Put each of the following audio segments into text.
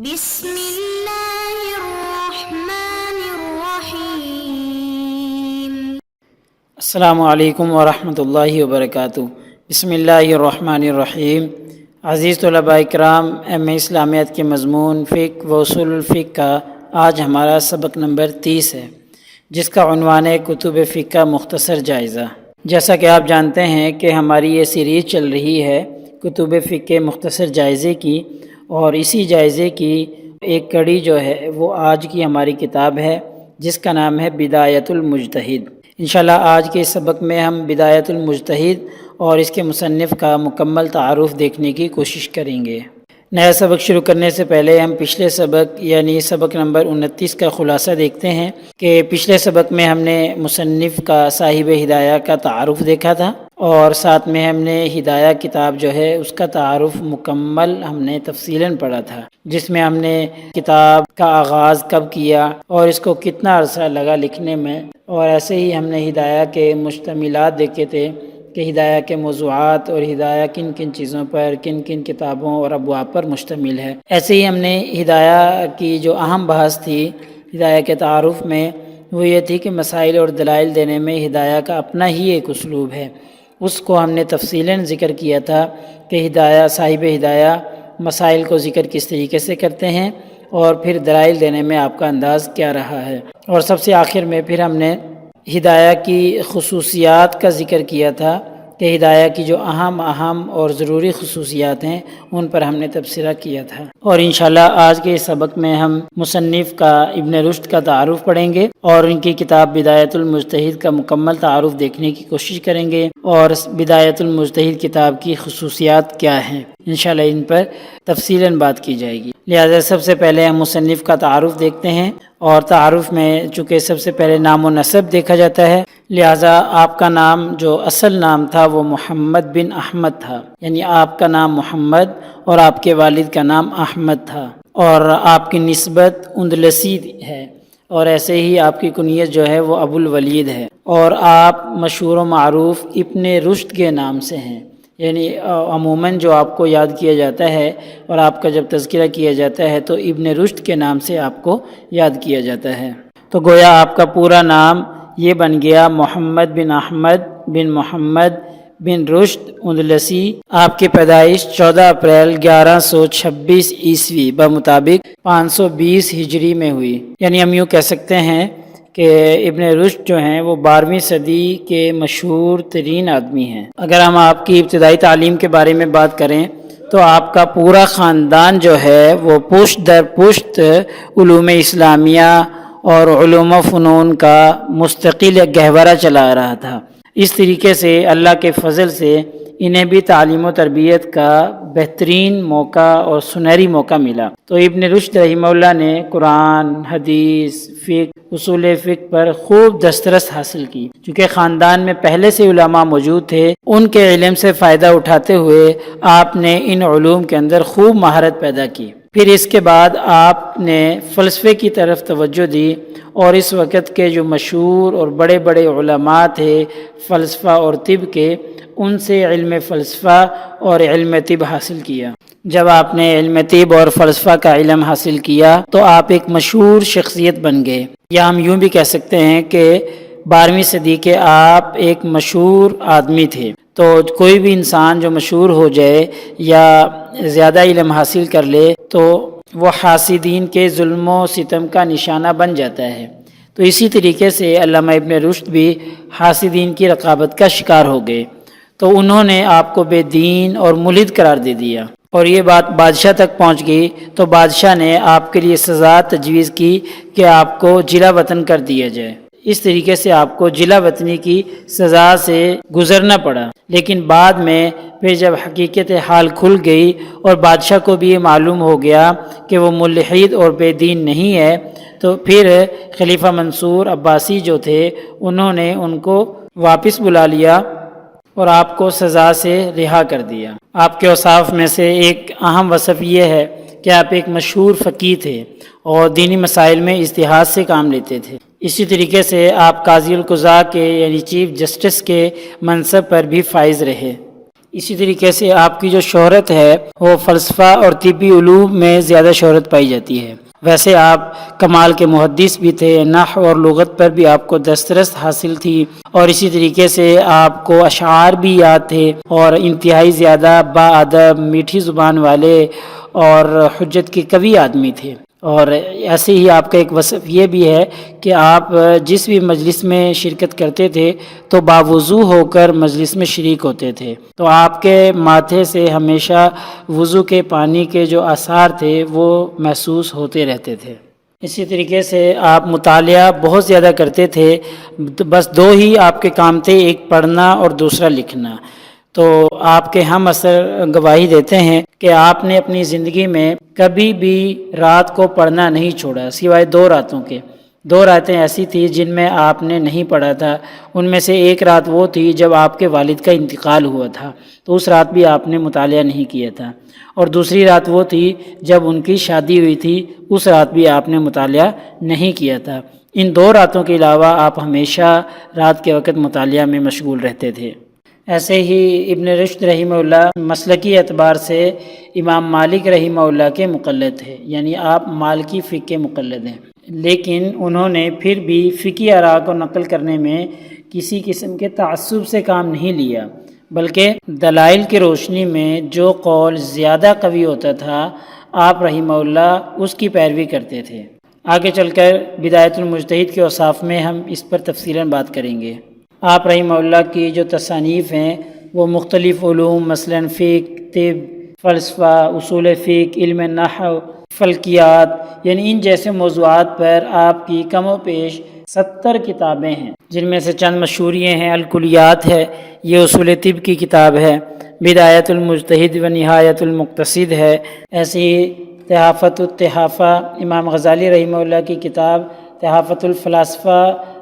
بسم اللہ الرحمن الرحیم۔ السلام علیکم ورحمۃ اللہ وبرکاتہ۔ بسم اللہ الرحمن الرحیم۔ عزیز طلباء اکرام، ایم اے اسلامیات کے مضمون فقہ و اصول الفقہ کا آج ہمارا سبق نمبر 30 ہے، جس کا عنوان ہے کتب فقہ کا مختصر جائزہ۔ جیسا کہ آپ جانتے ہیں کہ ہماری یہ سیریز چل رہی ہے کتب فقہ کے مختصر جائزے کی، اور اسی جائزے کی ایک کڑی جو ہے وہ آج کی ہماری کتاب ہے، جس کا نام ہے بدایۃ المجتہد۔ انشاءاللہ آج کے اس سبق میں ہم بدایۃ المجتہد اور اس کے مصنف کا مکمل تعارف دیکھنے کی کوشش کریں گے۔ نیا سبق شروع کرنے سے پہلے ہم پچھلے سبق یعنی سبق نمبر 29 کا خلاصہ دیکھتے ہیں کہ پچھلے سبق میں ہم نے مصنف کا صاحب ہدایہ کا تعارف دیکھا تھا، اور ساتھ میں ہم نے ہدایہ کتاب جو ہے اس کا تعارف مکمل ہم نے تفصیلاً پڑھا تھا، جس میں ہم نے کتاب کا آغاز کب کیا اور اس کو کتنا عرصہ لگا لکھنے میں، اور ایسے ہی ہم نے ہدایہ کے مشتملات دیکھے تھے کہ ہدایہ کے موضوعات اور ہدایہ کن کن چیزوں پر، کن کن کتابوں اور ابواب پر مشتمل ہے۔ ایسے ہی ہم نے ہدایہ کی جو اہم بحث تھی ہدایہ کے تعارف میں، وہ یہ تھی کہ مسائل اور دلائل دینے میں ہدایہ کا اپنا ہی ایک اسلوب ہے۔ اس کو ہم نے تفصیلاً ذکر کیا تھا کہ ہدایہ صاحب ہدایہ مسائل کو ذکر کس طریقے سے کرتے ہیں، اور پھر دلائل دینے میں آپ کا انداز کیا رہا ہے، اور سب سے آخر میں پھر ہم نے ہدایہ کی خصوصیات کا ذکر کیا تھا کہ ہدایہ کی جو اہم اور ضروری خصوصیات ہیں ان پر ہم نے تبصرہ کیا تھا۔ اور انشاءاللہ آج کے اس سبق میں ہم مصنف کا ابن رشد کا تعارف پڑھیں گے، اور ان کی کتاب بدایۃ المجتہد کا مکمل تعارف دیکھنے کی کوشش کریں گے، اور بدایۃ المجتہد کتاب کی خصوصیات کیا ہیں انشاءاللہ ان پر تفصیلاً بات کی جائے گی۔ لہذا سب سے پہلے ہم مصنف کا تعارف دیکھتے ہیں، اور تعارف میں چونکہ سب سے پہلے نام و نسب دیکھا جاتا ہے، لہذا آپ کا نام جو اصل نام تھا وہ محمد بن احمد تھا، یعنی آپ کا نام محمد اور آپ کے والد کا نام احمد تھا، اور آپ کی نسبت اندلسی ہے، اور ایسے ہی آپ کی کنیت جو ہے وہ ابو الولید ہے، اور آپ مشہور و معروف ابن رشد کے نام سے ہیں، یعنی عموماً جو آپ کو یاد کیا جاتا ہے اور آپ کا جب تذکرہ کیا جاتا ہے تو ابن رشد کے نام سے آپ کو یاد کیا جاتا ہے۔ تو گویا آپ کا پورا نام یہ بن گیا محمد بن احمد بن محمد بن رشد اندلسی۔ آپ کی پیدائش 14 اپریل 1126 عیسوی بمطابق 520 ہجری میں ہوئی، یعنی ہم یوں کہہ سکتے ہیں کہ ابن رشد جو ہیں وہ 12ویں صدی کے مشہور ترین آدمی ہیں۔ اگر ہم آپ کی ابتدائی تعلیم کے بارے میں بات کریں تو آپ کا پورا خاندان جو ہے وہ پشت در پشت علوم اسلامیہ اور علوم و فنون کا مستقل گہورہ چلا رہا تھا۔ اس طریقے سے اللہ کے فضل سے انہیں بھی تعلیم و تربیت کا بہترین موقع اور سنہری موقع ملا۔ تو ابن رشد رحمہ اللہ نے قرآن، حدیث، فقہ، اصول فقہ پر خوب دسترس حاصل کی۔ چونکہ خاندان میں پہلے سے علماء موجود تھے، ان کے علم سے فائدہ اٹھاتے ہوئے آپ نے ان علوم کے اندر خوب مہارت پیدا کی۔ پھر اس کے بعد آپ نے فلسفے کی طرف توجہ دی، اور اس وقت کے جو مشہور اور بڑے بڑے علماء تھے فلسفہ اور طب کے، ان سے علم فلسفہ اور علم طب حاصل کیا۔ جب آپ نے علم طب اور فلسفہ کا علم حاصل کیا تو آپ ایک مشہور شخصیت بن گئے، یا ہم یوں بھی کہہ سکتے ہیں کہ 12ویں صدی کے آپ ایک مشہور آدمی تھے۔ تو کوئی بھی انسان جو مشہور ہو جائے یا زیادہ علم حاصل کر لے تو وہ حاسدین کے ظلم و ستم کا نشانہ بن جاتا ہے۔ تو اسی طریقے سے علامہ ابن رشد بھی حاسدین کی رقابت کا شکار ہو گئے، تو انہوں نے آپ کو بے دین اور ملحد قرار دے دیا، اور یہ بات بادشاہ تک پہنچ گئی۔ تو بادشاہ نے آپ کے لیے سزا تجویز کی کہ آپ کو جلا وطن کر دیا جائے۔ اس طریقے سے آپ کو جلا وطنی کی سزا سے گزرنا پڑا۔ لیکن بعد میں پھر جب حقیقت حال کھل گئی اور بادشاہ کو بھی یہ معلوم ہو گیا کہ وہ ملحد اور بے دین نہیں ہے، تو پھر خلیفہ منصور عباسی جو تھے انہوں نے ان کو واپس بلا لیا اور آپ کو سزا سے رہا کر دیا۔ آپ کے اوصاف میں سے ایک اہم وصف یہ ہے کہ آپ ایک مشہور فقیہ تھے اور دینی مسائل میں اجتہاد سے کام لیتے تھے۔ اسی طریقے سے آپ قاضی القضاء کے یعنی چیف جسٹس کے منصب پر بھی فائز رہے۔ اسی طریقے سے آپ کی جو شہرت ہے وہ فلسفہ اور طبی علوم میں زیادہ شہرت پائی جاتی ہے۔ ویسے آپ کمال کے محدث بھی تھے، نحو اور لغت پر بھی آپ کو دسترس حاصل تھی، اور اسی طریقے سے آپ کو اشعار بھی یاد تھے، اور انتہائی زیادہ با ادب، میٹھی زبان والے اور حجت کے قوی آدمی تھے۔ اور ایسے ہی آپ کا ایک وصف یہ بھی ہے کہ آپ جس بھی مجلس میں شرکت کرتے تھے تو باوضو ہو کر مجلس میں شریک ہوتے تھے، تو آپ کے ماتھے سے ہمیشہ وضو کے پانی کے جو آثار تھے وہ محسوس ہوتے رہتے تھے۔ اسی طریقے سے آپ مطالعہ بہت زیادہ کرتے تھے، بس دو ہی آپ کے کام تھے، ایک پڑھنا اور دوسرا لکھنا۔ تو آپ کے ہم اثر گواہی دیتے ہیں کہ آپ نے اپنی زندگی میں کبھی بھی رات کو پڑھنا نہیں چھوڑا، سوائے 2 راتوں کے۔ 2 راتیں ایسی تھی جن میں آپ نے نہیں پڑھا تھا، ان میں سے ایک رات وہ تھی جب آپ کے والد کا انتقال ہوا تھا، تو اس رات بھی آپ نے مطالعہ نہیں کیا تھا، اور دوسری رات وہ تھی جب ان کی شادی ہوئی تھی، اس رات بھی آپ نے مطالعہ نہیں کیا تھا۔ ان 2 راتوں کے علاوہ آپ ہمیشہ رات کے وقت مطالعہ میں مشغول رہتے تھے۔ ایسے ہی ابن رشد رحمہ اللہ مسلکی اعتبار سے امام مالک رحمہ اللہ کے مقلد تھے، یعنی آپ مالکی فقہ کے مقلد ہیں، لیکن انہوں نے پھر بھی فقہی آراء کو نقل کرنے میں کسی قسم کے تعصب سے کام نہیں لیا، بلکہ دلائل کی روشنی میں جو قول زیادہ قوی ہوتا تھا آپ رحمہ اللہ اس کی پیروی کرتے تھے۔ آگے چل کر بدایت المجتہد کے اوصاف میں ہم اس پر تفصیلاً بات کریں گے۔ آپ رحمہ اللہ کی جو تصانیف ہیں وہ مختلف علوم، مثلا فقہ، طب، فلسفہ، اصول فقہ، علم نحو، فلکیات، یعنی ان جیسے موضوعات پر آپ کی کم و بیش 70 کتابیں ہیں، جن میں سے چند مشہور یہ ہیں: الکلیات ہے، یہ اصول طب کی کتاب ہے، بدایت المجتہد و نہایت المقتصد ہے، ایسے ہی تحافۃ التحافہ امام غزالی رحمہ اللہ کی کتاب تحافۃ الفلاسفہ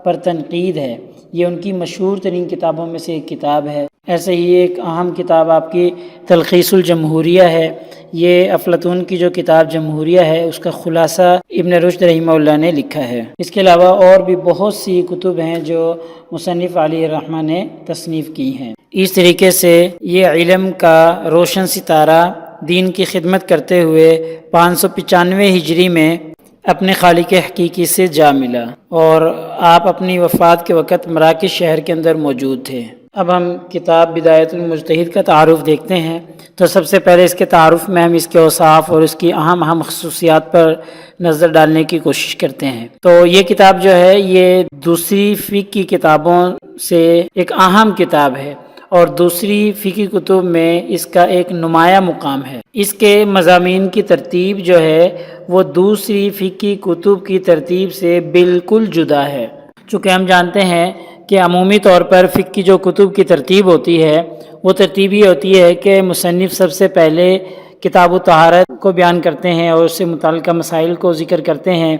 پر تنقید ہے، یہ ان کی مشہور ترین کتابوں میں سے ایک کتاب ہے۔ ایسے ہی ایک اہم کتاب آپ کی تلخیص الجمہوریہ ہے، یہ افلاطون کی جو کتاب جمہوریہ ہے اس کا خلاصہ ابن رشد رحمہ اللہ نے لکھا ہے۔ اس کے علاوہ اور بھی بہت سی کتب ہیں جو مصنف علیہ الرحمہ نے تصنیف کی ہیں۔ اس طریقے سے یہ علم کا روشن ستارہ دین کی خدمت کرتے ہوئے 595 ہجری میں اپنے خالق حقیقی سے جا ملا، اور آپ اپنی وفات کے وقت مراکش شہر کے اندر موجود تھے۔ اب ہم کتاب بدایت المجتہد کا تعارف دیکھتے ہیں، تو سب سے پہلے اس کے تعارف میں ہم اس کے اوصاف اور اس کی اہم خصوصیات پر نظر ڈالنے کی کوشش کرتے ہیں۔ تو یہ کتاب جو ہے یہ دوسری فقہ کی کتابوں سے ایک اہم کتاب ہے، اور دوسری فقہی کتب میں اس کا ایک نمایاں مقام ہے۔ اس کے مضامین کی ترتیب جو ہے وہ دوسری فقہی کتب کی ترتیب سے بالکل جدا ہے، چونکہ ہم جانتے ہیں کہ عمومی طور پر فقہ کی جو کتب کی ترتیب ہوتی ہے وہ ترتیب یہ ہوتی ہے کہ مصنف سب سے پہلے کتاب الطہارت کو بیان کرتے ہیں اور اس سے متعلقہ مسائل کو ذکر کرتے ہیں،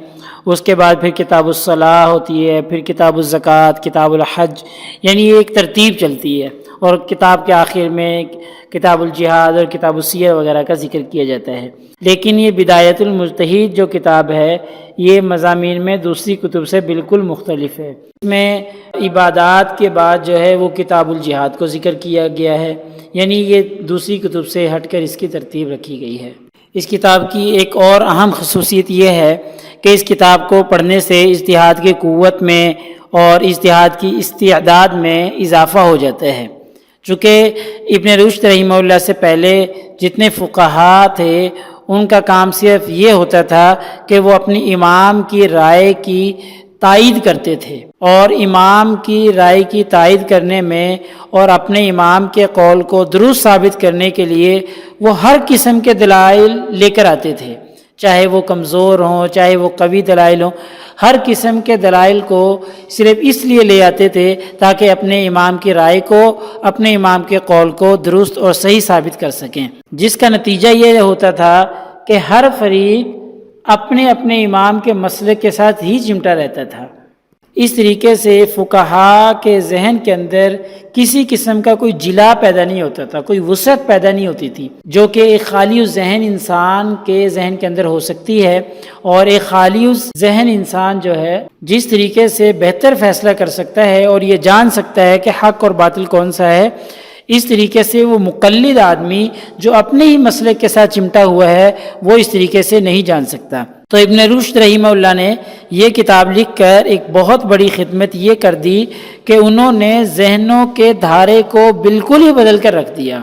اس کے بعد پھر کتاب الصلاح ہوتی ہے، پھر کتاب الزکوٰۃ، کتاب الحج، یعنی یہ ایک ترتیب چلتی ہے، اور کتاب کے آخر میں کتاب الجہاد اور کتاب السیر وغیرہ کا ذکر کیا جاتا ہے۔ لیکن یہ بدایت المجتہد جو کتاب ہے یہ مضامین میں دوسری کتب سے بالکل مختلف ہے۔ اس میں عبادات کے بعد جو ہے وہ کتاب الجہاد کو ذکر کیا گیا ہے، یعنی یہ دوسری کتب سے ہٹ کر اس کی ترتیب رکھی گئی ہے۔ اس کتاب کی ایک اور اہم خصوصیت یہ ہے کہ اس کتاب کو پڑھنے سے اجتہاد کی قوت میں اور اجتہاد کی استعداد میں اضافہ ہو جاتا ہے، چونکہ ابن رشد رحمہ اللہ سے پہلے جتنے فقہا تھے ان کا کام صرف یہ ہوتا تھا کہ وہ اپنی امام کی رائے کی تائید کرتے تھے، اور امام کی رائے کی تائید کرنے میں اور اپنے امام کے قول کو درست ثابت کرنے کے لیے وہ ہر قسم کے دلائل لے کر آتے تھے، چاہے وہ کمزور ہوں چاہے وہ قوی دلائل ہوں، ہر قسم کے دلائل کو صرف اس لیے لے آتے تھے تاکہ اپنے امام کی رائے کو، اپنے امام کے قول کو درست اور صحیح ثابت کر سکیں، جس کا نتیجہ یہ ہوتا تھا کہ ہر فریق اپنے امام کے مسلک کے ساتھ ہی چمٹا رہتا تھا۔ اس طریقے سے فقہا کے ذہن کے اندر کسی قسم کا کوئی جلا پیدا نہیں ہوتا تھا، کوئی وسعت پیدا نہیں ہوتی تھی، جو کہ ایک خالی ذہن انسان کے ذہن کے اندر ہو سکتی ہے، اور ایک خالی ذہن انسان جو ہے جس طریقے سے بہتر فیصلہ کر سکتا ہے اور یہ جان سکتا ہے کہ حق اور باطل کون سا ہے، اس طریقے سے وہ مقلد آدمی جو اپنے ہی مسلک کے ساتھ چمٹا ہوا ہے وہ اس طریقے سے نہیں جان سکتا۔ تو ابن رشد رحمہ اللہ نے یہ کتاب لکھ کر ایک بہت بڑی خدمت یہ کر دی کہ انہوں نے ذہنوں کے دھارے کو بالکل ہی بدل کر رکھ دیا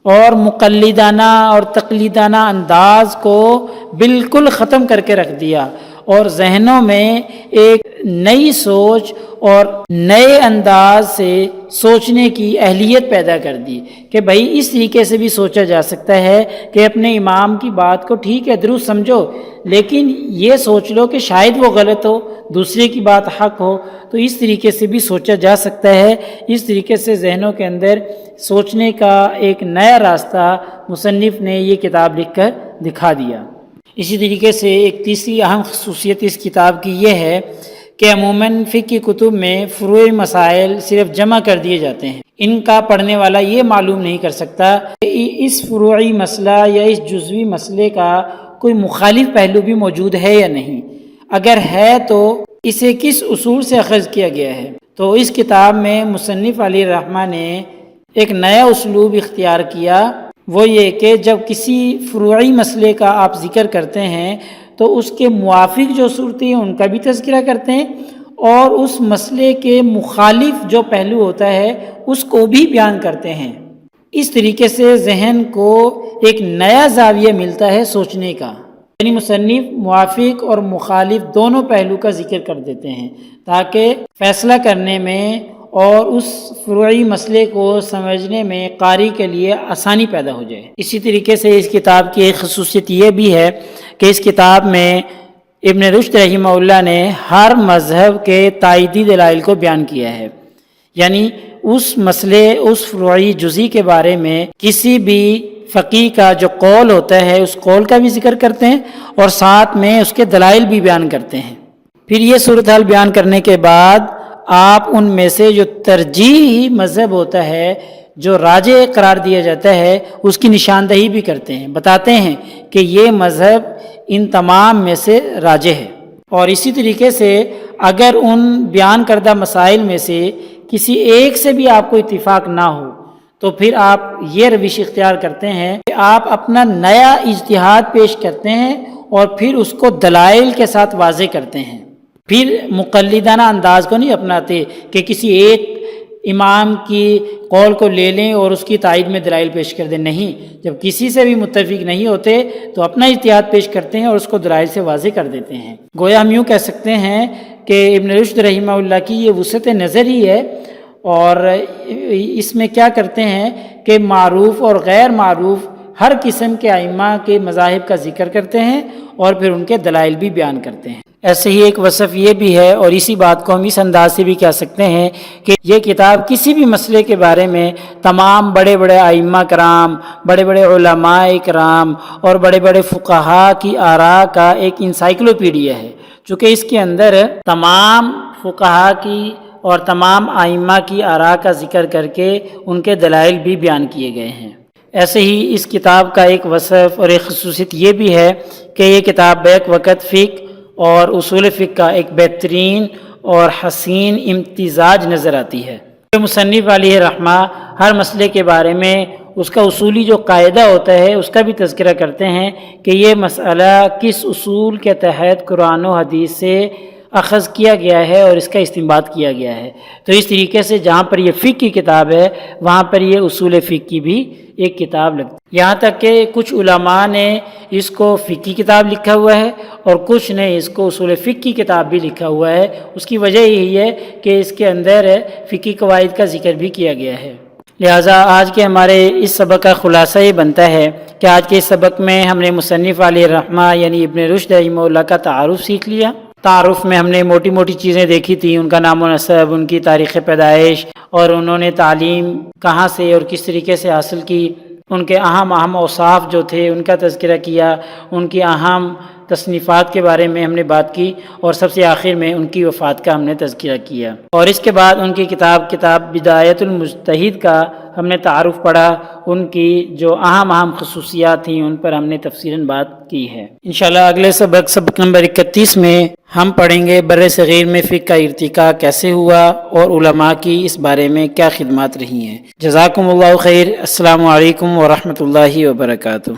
اور مقلدانہ اور تقلیدانہ انداز کو بالکل ختم کر کے رکھ دیا، اور ذہنوں میں ایک نئی سوچ اور نئے انداز سے سوچنے کی اہلیت پیدا کر دی کہ بھائی اس طریقے سے بھی سوچا جا سکتا ہے کہ اپنے امام کی بات کو ٹھیک ہے درست سمجھو، لیکن یہ سوچ لو کہ شاید وہ غلط ہو، دوسرے کی بات حق ہو، تو اس طریقے سے بھی سوچا جا سکتا ہے۔ اس طریقے سے ذہنوں کے اندر سوچنے کا ایک نیا راستہ مصنف نے یہ کتاب لکھ کر دکھا دیا۔ اسی طریقے سے ایک تیسری اہم خصوصیت اس کتاب کی یہ ہے کہ عموماً فقہ کی کتب میں فروعی مسائل صرف جمع کر دیے جاتے ہیں، ان کا پڑھنے والا یہ معلوم نہیں کر سکتا کہ اس فروعی مسئلہ یا اس جزوی مسئلے کا کوئی مخالف پہلو بھی موجود ہے یا نہیں، اگر ہے تو اسے کس اصول سے اخذ کیا گیا ہے۔ تو اس کتاب میں مصنف علیہ الرحمہ نے ایک نیا اسلوب اختیار کیا، وہ یہ کہ جب کسی فروعی مسئلے کا آپ ذکر کرتے ہیں تو اس کے موافق جو صورتیں ہیں ان کا بھی تذکرہ کرتے ہیں، اور اس مسئلے کے مخالف جو پہلو ہوتا ہے اس کو بھی بیان کرتے ہیں۔ اس طریقے سے ذہن کو ایک نیا زاویہ ملتا ہے سوچنے کا، یعنی مصنف موافق اور مخالف دونوں پہلو کا ذکر کر دیتے ہیں تاکہ فیصلہ کرنے میں اور اس فروعی مسئلے کو سمجھنے میں قاری کے لیے آسانی پیدا ہو جائے۔ اسی طریقے سے اس کتاب کی ایک خصوصیت یہ بھی ہے کہ اس کتاب میں ابن رشد رحمہ اللہ نے ہر مذہب کے تائیدی دلائل کو بیان کیا ہے، یعنی اس مسئلے اس فروعی جزئی کے بارے میں کسی بھی فقیہ کا جو قول ہوتا ہے اس قول کا بھی ذکر کرتے ہیں اور ساتھ میں اس کے دلائل بھی بیان کرتے ہیں۔ پھر یہ صورتحال بیان کرنے کے بعد آپ ان میں سے جو ترجیحی مذہب ہوتا ہے جو راجح قرار دیا جاتا ہے اس کی نشاندہی بھی کرتے ہیں، بتاتے ہیں کہ یہ مذہب ان تمام میں سے راجح ہے۔ اور اسی طریقے سے اگر ان بیان کردہ مسائل میں سے کسی ایک سے بھی آپ کو اتفاق نہ ہو تو پھر آپ یہ روش اختیار کرتے ہیں کہ آپ اپنا نیا اجتہاد پیش کرتے ہیں اور پھر اس کو دلائل کے ساتھ واضح کرتے ہیں۔ پھر مقلدانہ انداز کو نہیں اپناتے کہ کسی ایک امام کی قول کو لے لیں اور اس کی تائید میں دلائل پیش کر دیں، نہیں، جب کسی سے بھی متفق نہیں ہوتے تو اپنا اجتہاد پیش کرتے ہیں اور اس کو دلائل سے واضح کر دیتے ہیں۔ گویا ہم یوں کہہ سکتے ہیں کہ ابن رشد رحمہ اللہ کی یہ وسعت نظر ہی ہے، اور اس میں کیا کرتے ہیں کہ معروف اور غیر معروف ہر قسم کے ائمہ کے مذاہب کا ذکر کرتے ہیں اور پھر ان کے دلائل بھی بیان کرتے ہیں۔ ایسے ہی ایک وصف یہ بھی ہے، اور اسی بات کو ہم اس انداز سے بھی کہہ سکتے ہیں کہ یہ کتاب کسی بھی مسئلے کے بارے میں تمام بڑے بڑے ائمہ کرام، بڑے بڑے علماء کرام اور بڑے بڑے فقہاء کی آراء کا ایک انسائکلوپیڈیا ہے، چونکہ اس کے اندر تمام فقہاء کی اور تمام ائمہ کی آراء کا ذکر کر کے ان کے دلائل بھی بیان کیے گئے ہیں۔ ایسے ہی اس کتاب کا ایک وصف اور ایک خصوصیت یہ بھی ہے کہ یہ کتاب بیک وقت فقہ اور اصول فقہ کا ایک بہترین اور حسین امتزاج نظر آتی ہے۔ مصنف علیہ الرحمہ ہر مسئلے کے بارے میں اس کا اصولی جو قاعدہ ہوتا ہے اس کا بھی تذکرہ کرتے ہیں کہ یہ مسئلہ کس اصول کے تحت قرآن و حدیث سے اخذ کیا گیا ہے اور اس کا استنباط کیا گیا ہے۔ تو اس طریقے سے جہاں پر یہ فقہ کی کتاب ہے وہاں پر یہ اصول فقہ کی بھی ایک کتاب لگتی ہے، یہاں تک کہ کچھ علماء نے اس کو فقہ کی کتاب لکھا ہوا ہے اور کچھ نے اس کو اصول فقہ کی کتاب بھی لکھا ہوا ہے۔ اس کی وجہ یہی ہے کہ اس کے اندر فقہی قواعد کا ذکر بھی کیا گیا ہے۔ لہٰذا آج کے ہمارے اس سبق کا خلاصہ یہ بنتا ہے کہ آج کے اس سبق میں ہم نے مصنف علیہ الرحمہ یعنی ابن رشد رحمہ اللہ کا تعارف سیکھ لیا۔ تعارف میں ہم نے موٹی موٹی چیزیں دیکھی تھیں، ان کا نام و نسب، ان کی تاریخ پیدائش اور انہوں نے تعلیم کہاں سے اور کس طریقے سے حاصل کی، ان کے اہم اوصاف جو تھے ان کا تذکرہ کیا، ان کی اہم تصنیفات کے بارے میں ہم نے بات کی، اور سب سے آخر میں ان کی وفات کا ہم نے تذکرہ کیا، اور اس کے بعد ان کی کتاب بدایت المجتہد کا ہم نے تعارف پڑھا، ان کی جو اہم خصوصیات تھیں ان پر ہم نے تفصیلاً بات کی ہے۔ انشاءاللہ اگلے سبق نمبر 31 میں ہم پڑھیں گے بر صغیر میں فقہ کا ارتقاء کیسے ہوا اور علماء کی اس بارے میں کیا خدمات رہی ہیں۔ جزاکم اللہ خیر۔ السلام علیکم ورحمۃ اللہ وبرکاتہ۔